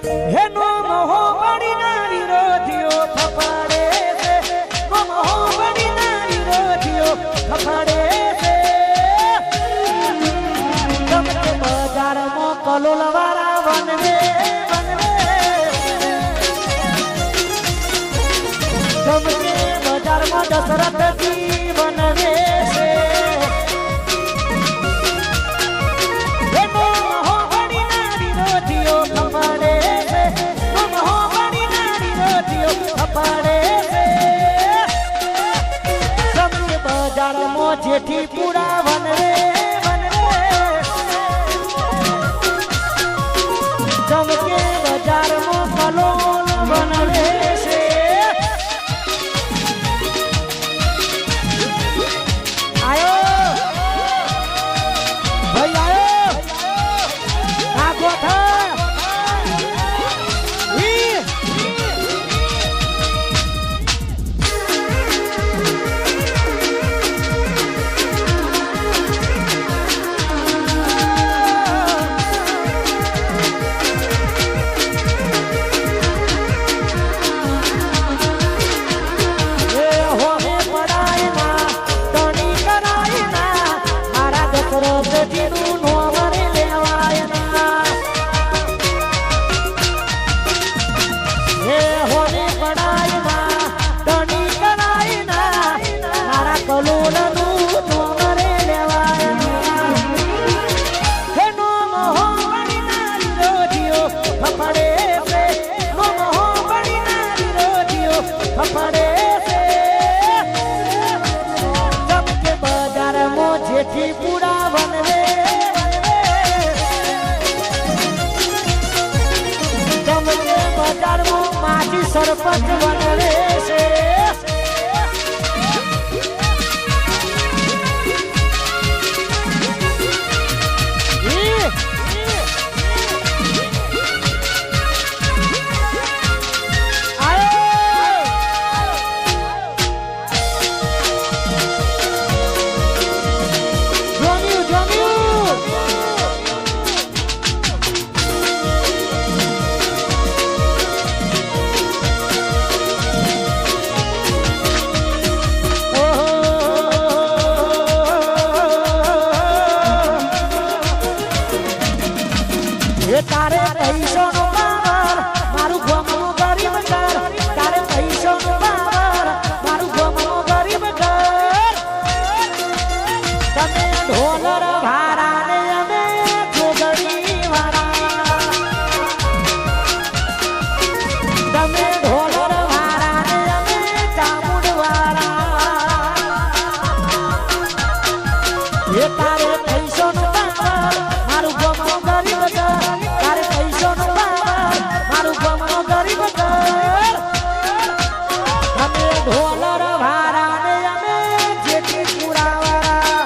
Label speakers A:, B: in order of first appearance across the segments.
A: હેનો મોહો બળીના વિરોધીઓ ફફાડે છે નો મોહો બળીના વિરોધીઓ ફફાડે છે ગમતે બજારમાં કલોલવાળા વનવે ગમતે બજારમાં દશરથજી વનવે છે જેઠી પૂરા વનરે જમકે બજારમાં કલોલ વનરે છે આયો ભાઈ આયો આ ગોઠા જેઠી પૂરા વનવે જમકે બજારમાં માજી સરપંચ વનવે છે તારે પૈસો નો પાવર મારું ગમનું ગરીબ ઘર તારે પૈસો નો પાવર મારું ગમનું ગરીબ ઘર તમે ઢોલર ભારા ને અમે જોગડી વાળા તમે ઢોલર ભારા ને અમે ચામુંડ વાળા એ તારે પૈસો નો પાવર મારું ગમનું ગરીબ ઘર ઢોલર ભારા ને અમે જેઠી પુરાવાળા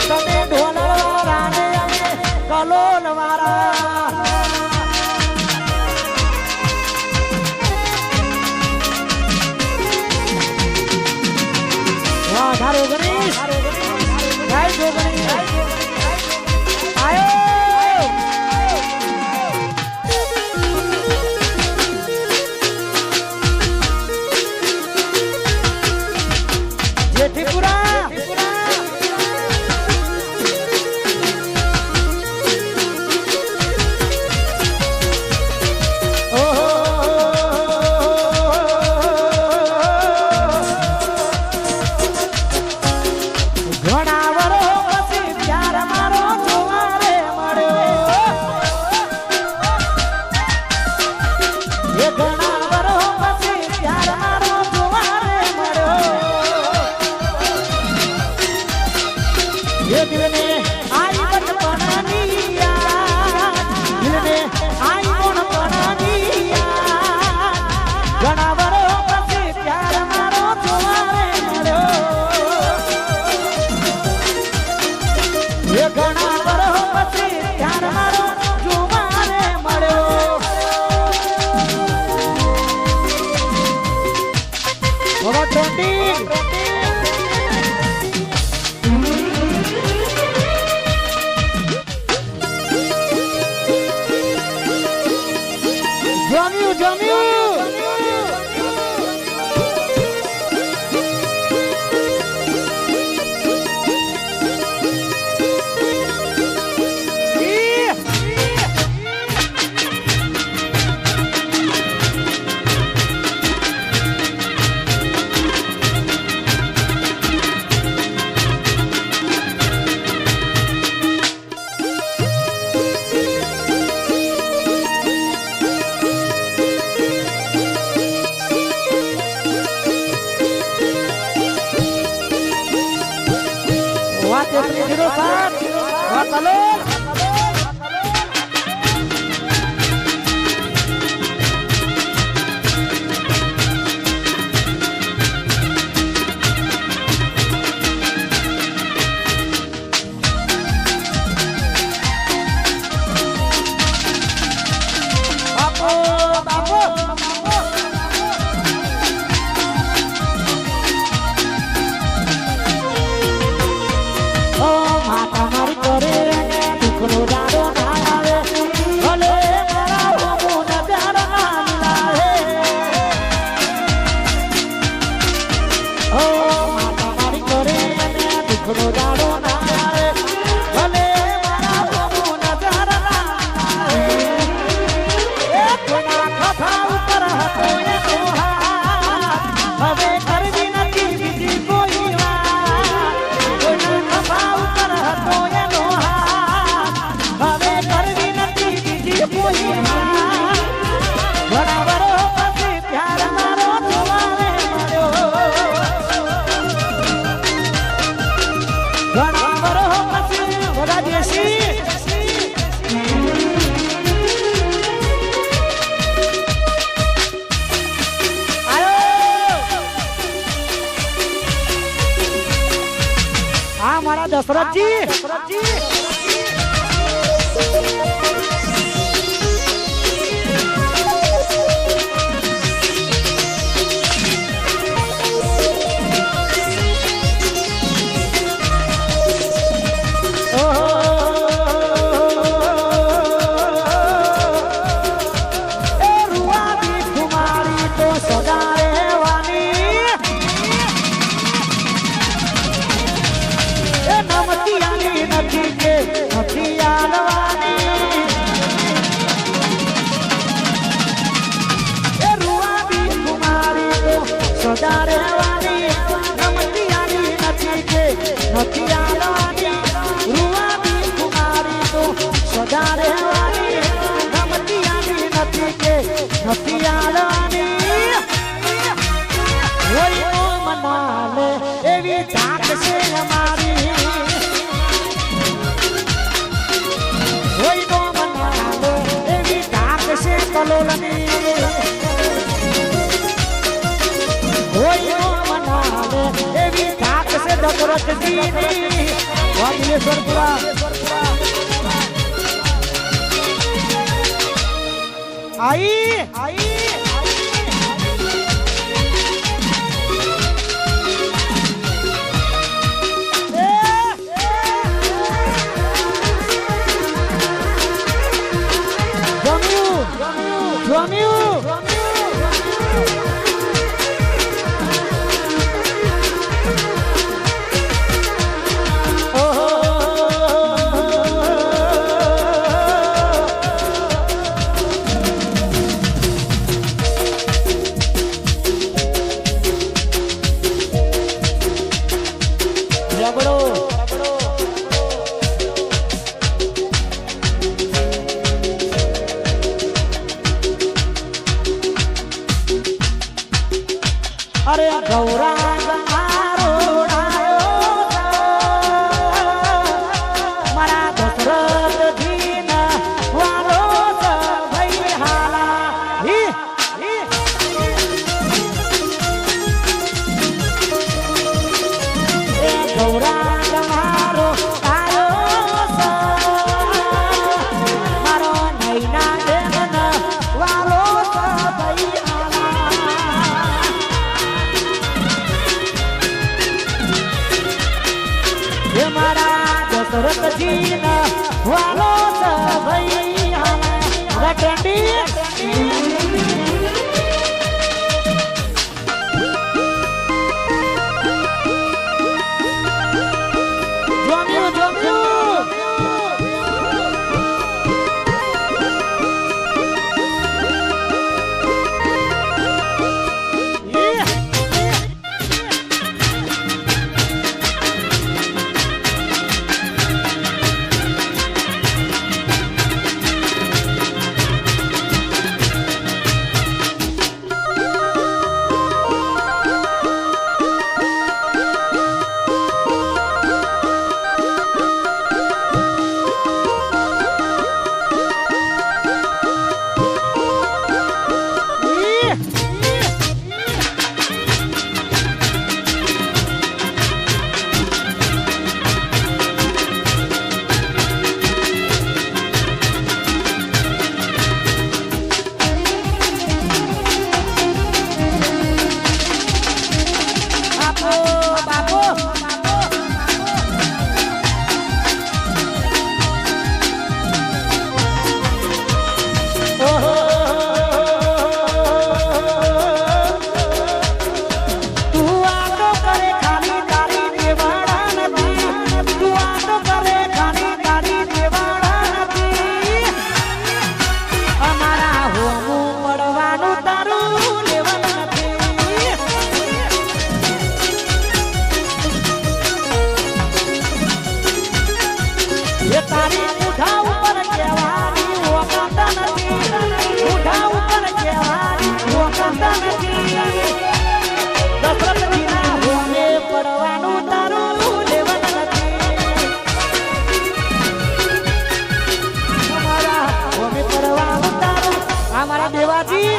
A: તમે ઢોલર વાળા ને અમે કલોલ વાળા વાહ ધારો ગણેશ જય જો ગણેશ આયો જેઠીપુરા ઘણા વરો પછી પ્યાર મારો જોવારે મળ્યો એ ઘણા વરો પછી પ્યાર મારો જોવારે મળ્યો ये दिल ने आई बचपना दिया दिल ने आई बचपना दिया घना वरो પછી પ્યાર મારો જોવારે મળ્યો એ ઘણા વરો પછી પ્યાર મારો જોવારે મળ્યો હવે ટ્રેન્ડિંગ સાથ વાતલો દશરથજી એવી ઝાક છે અમારી હોય તો મનાલો એવી ઝાક છે કલોલની હોય તો મનાલો એવી ઝાક છે દશરથજીની વાગીલેશ્વરપુરા आई अरे गौरांग मारा दशरथ दीन वालो भई हाला गौरांग मारो आयो मारो नैना देन वालो भई मारा दशरथजी ना वालो भई रटंडी તારી મુઠા ઉપર કહેવાની ઓકાત નથી મુઠા ઉપર કહેવાની ઓકાત નથી દશરથજીના હોમે પડવાનું તારું લેવન નથી અમારા હોમે પડવાનું તારું અમારા દેવાજી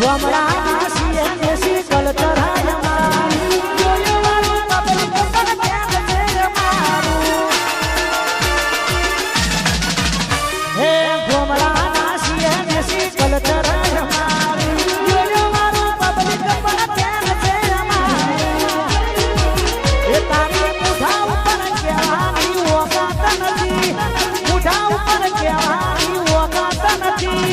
A: હમણાં સિંહ દેશી કલચરાય મારી જોયો વાળું પબ્લિક પણ ધ્યાન છે મારું હે હમણાં સિંહ દેશી કલચરાય મારી જોયો વાળું પબ્લિક પણ ધ્યાન છે મારું એ તારી મુઠા ઉપર કહેવાની ઓકાત નથી મુઠા ઉપર કહેવાની ઓકાત નથી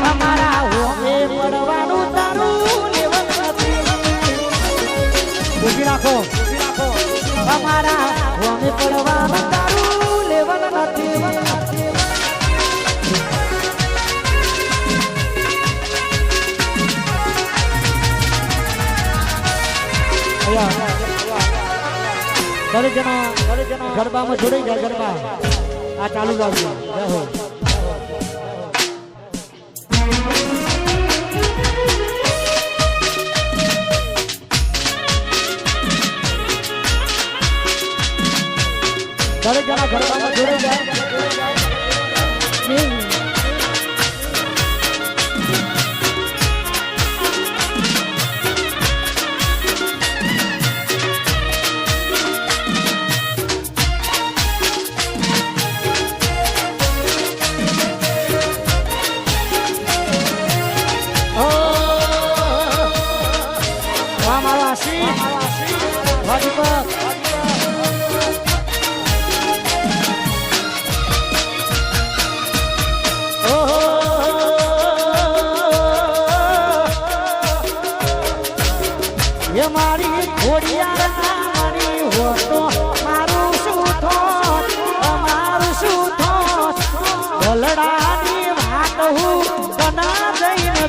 A: અમારા હોમે પડવાનું તારું લેવન નથી ઉભી રાખો અમારા હોમે પડવાનું તારું લેવન નથી દરેક જણા ગરબામાં જોડાઈ જાય ગરબા આ ચાલુ રાખજો જય હો દરેક જણા ગરબામાં જોડાઈ જાય મારો આશીષ વાજીપક મારી ઘોડિયાર મારી હોતો મારું શું થોત અમારું શું થોત ભલડાની વાત હું બના જઈને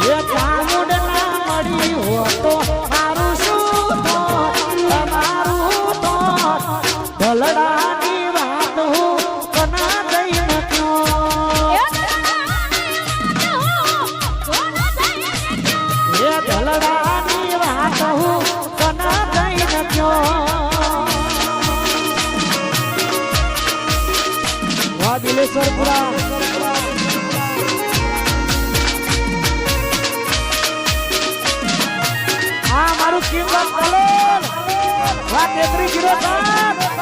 A: એ ચામુંડના મળી હોતો મારું શું થોત અમારું થોત ભલડાની વાત હું બના જઈને ધલડાની વાત હું કના જઈને વાહ દિલેશ્વરપુરા આ મારું કિંમત કલોલ વાહ 3307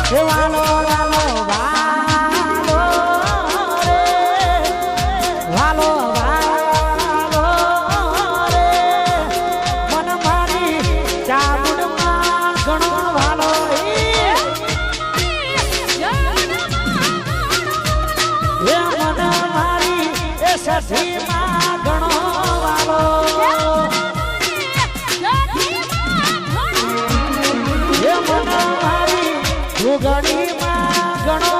A: વાલો વાલો વાલો રે વાલો વાલો રે મન મારી ચામુંડમાં ઘણો વાલો એ મન મારી એ સઠીમાં ઘણો વાલો એ મન મારી ગણીમાં ઘણો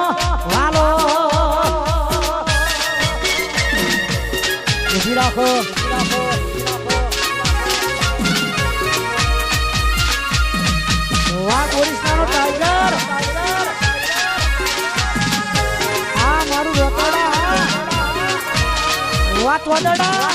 A: વાલો ઉભી રાખો વાહ ઓરિજિનલ ટાઈગર આ મારું રોકડા વાત વદડા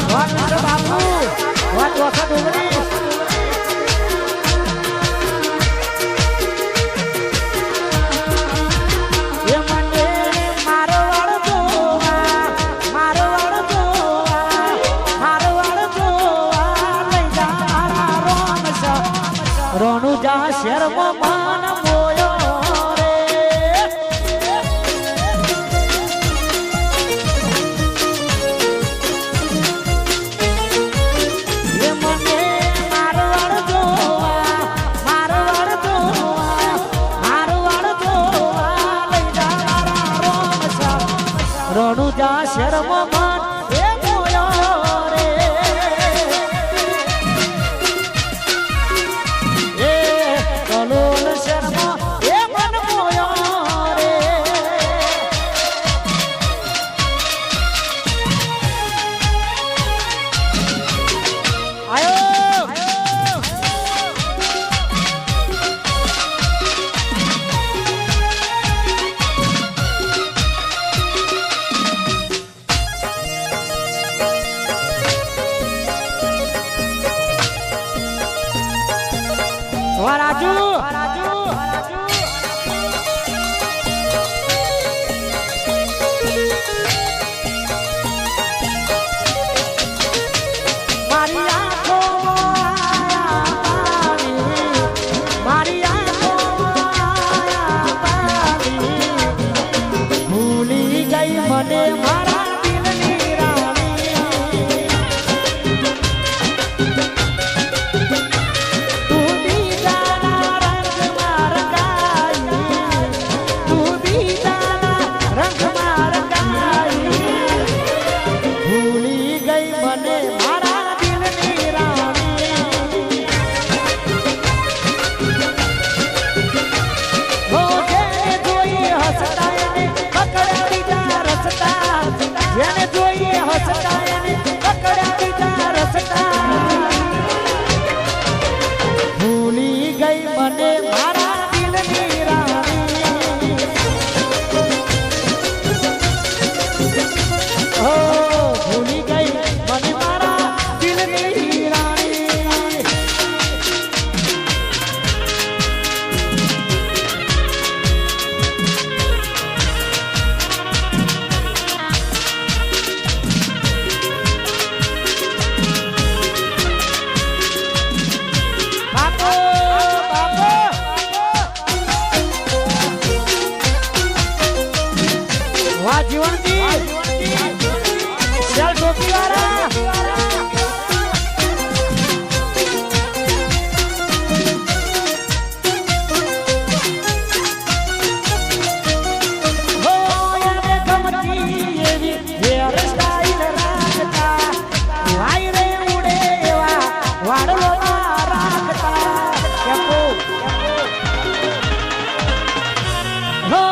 A: વાત બાપુ વાત વખત ઉગડી રણુજા શહેરમાં માન મોયો રે એ મને મારવાડ જોવા લઈ જા રણુજા શહેરમાં માન એ મોયો રે એ કલોલ શહેરમાં એ મન મોયો રે આયો રાજુ મારી આંખો ભૂલી ગઈ મને મારા દિલની રાણી જેને જોઈએ હસતા એને પકડ્યા બીજા રસતા ભૂલી ગઈ મને મારા દિલની રાણી ઓ ભૂલી ગઈ મને મારા દિલની રાણી જીવનજી ચાલ ટોપી વાળા હો યારે ગમતી એવી હેર સ્ટાઈલ રાખતા વાઈ રે ઉડે એવા વાડલો રાખતા કેપો હો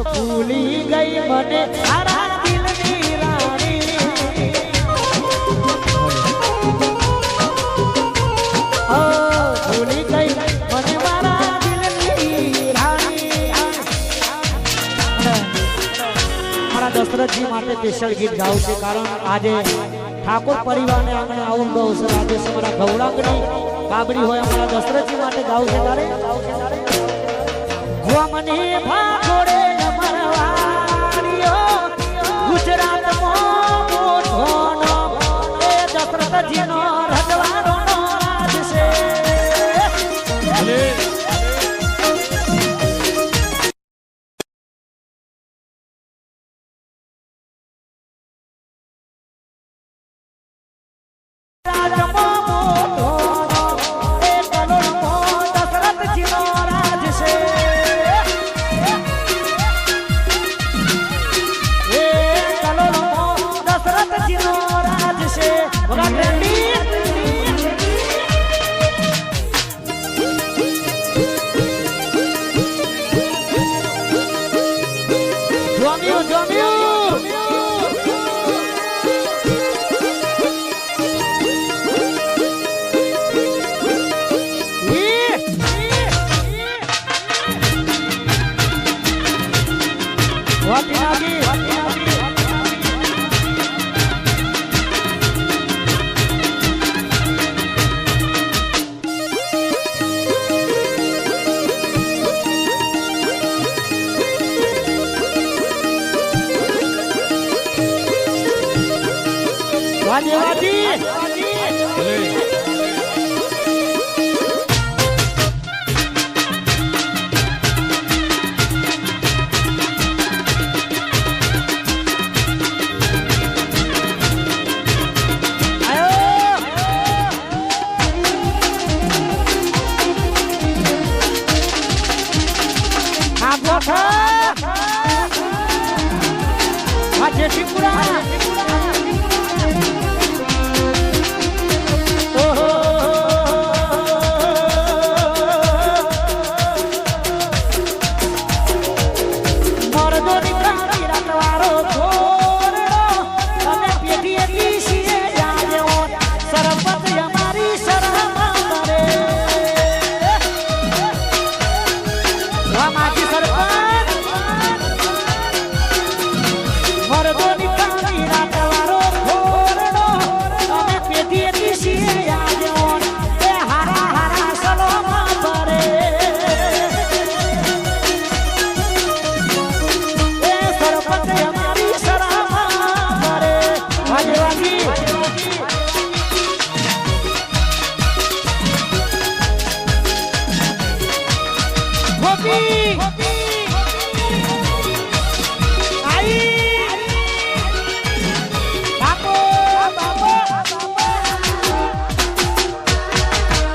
A: ભૂલી ગઈ મને મારા દિલની રાણી ઓ ભૂલી ગઈ મને મારા દિલની રાણી મારા દશરથજી માટે સ્પેશિયલ ગીત ગાવું છે કારણ આજે ઠાકોર પરિવારને આંગણે આવું બહુ અવસર આજે છે મારા ગૌરાંગની કાબરી હોય અમારા દશરથજી માટે ગાવું છે તારે મને ભાગોડે ગુજરાતમાં મોટો એ દશરથજીનો રજવાડો રાજ છે વાજી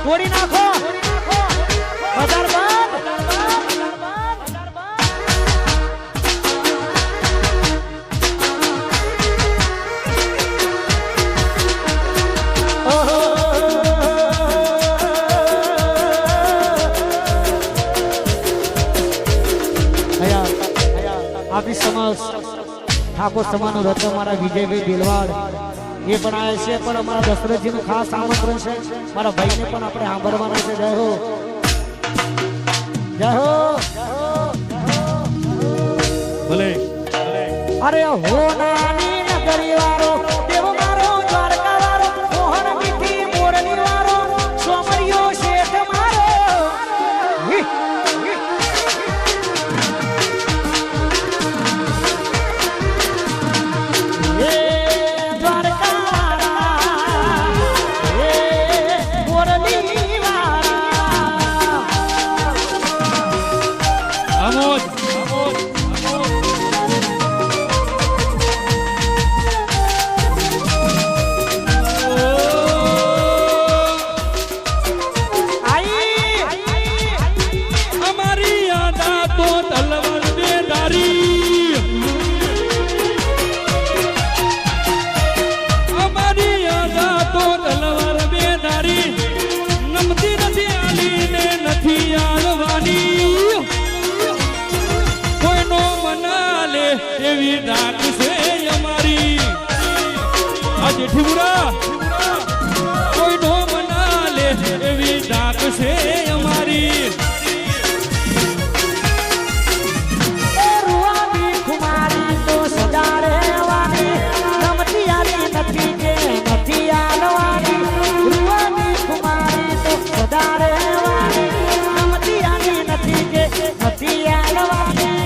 A: તોડી નાખો બજાર આપી સમાજ ઠાકોર સમાજનો રત્ન મારા વિજયભાઈ બેલવાડ એ પણ આવે છે પણ અમારા દશરથજીનું ખાસ આમંત્રણ છે મારા ભાઈને પણ આપણે સાંભળવાના છે. જય હો જય હો ભલે અરે હો નાની નગરી વાળો દેવ મારો દ્વારકા વાળો મોહન મીઠી મોરલી વાળો સોમરિયો શેઠ મારો
B: એવી ડાક છે અમારી આજે ઠીબુરા કોઈ નો મના લે એવી ડાક છે અમારી.
A: રૂવાની કુમારી તો સદા રહેવાની રમતી આલી નથી કે નથી આલવાની રૂવાની કુમારી તો સદા રહેવાની રમતી આલી નથી કે નથી આલવાની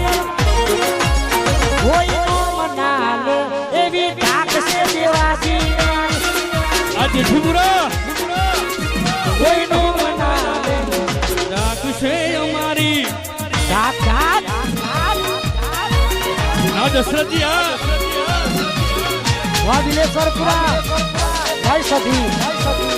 B: આજે ઠીબુરા કોઈ નો મના લે ડાક છે અમારી. આ દશરથજી
A: વાહ દિલેશ્વરપુરા જય સધી